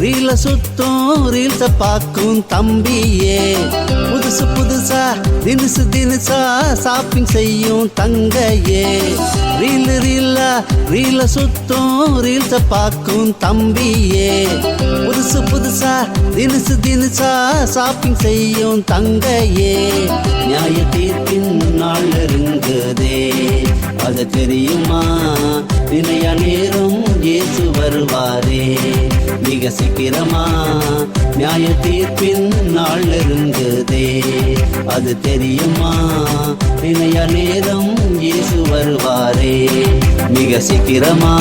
ரீல சுத்தும் ரீல்ஸ பார்க்கும் தம்பியே, புதுசு புதுசா தினுசு தினுசா ஷாப்பிங் செய்யும் தங்கையே, ரீல சுத்தும் ரீல்ஸ பார்க்கும் தம்பியே, புதுசு புதுசா தினுசு தினுசா ஷாப்பிங் செய்யும் தங்கையே, நியாய தீர்ப்பின் நாள் நெருங்குதே அது தெரியுமா, நினையா நேரம் இயேசு வருவாரே மிக சீக்கிரமா, நியாய தீர்ப்பின் நாள் நெருங்குதே அது தெரியுமா, நினையா நேரம் இயேசு வருவாரே மிக சீக்கிரமா.